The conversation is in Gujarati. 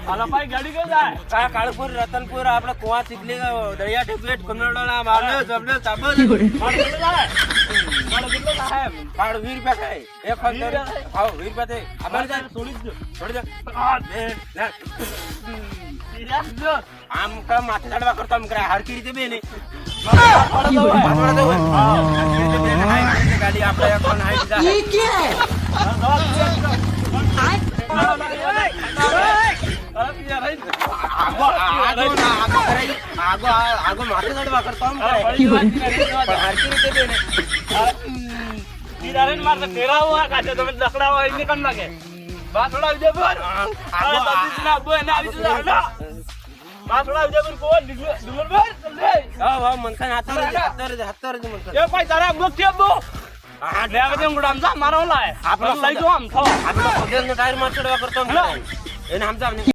હાલો ભાઈ ગાડી કઈ જાય કા કાળપુર રતનપુર આપણે કુવા ચીખલી દરિયા ટેપેટ કનોડોના મારને જબને ચાબલ મારો કેટલો જાય મારો કેટલો થાય પાડ 20 રૂપિયા ખાય એક ખંડર આવ 20 રૂપિયા દે અમાર જાય છોડી દો છોડી દે આ બે લે સીધા જો આમ કા માથે ચડવા કરતો આમ કરે હરકી રીતે બે ને ગાડી આપણે કોણ હાઈ દીધા ये क्या है આગો માથે ચડવા કરતો આમ કરે હરકી રીતે બે ને તીરારે મારને તેરા હુआ કાચે તમે લકડા હોય એને કમ લાગે બા થોડા વિજય પર આ તબીજ ના બો ના આવી ના બા થોડા વિજય પર કોણ ડુંગર પર ચલે હા મનખા હાથર જ મનખા એ કોઈ તારા મુખ છે બો આ લેવા દે ગુડામ જા મારો લાય આપણે લઈ જો આમ થવા આપણે પગેલ નો ટાયર માં ચડવા કરતો આમ એને સમજાવ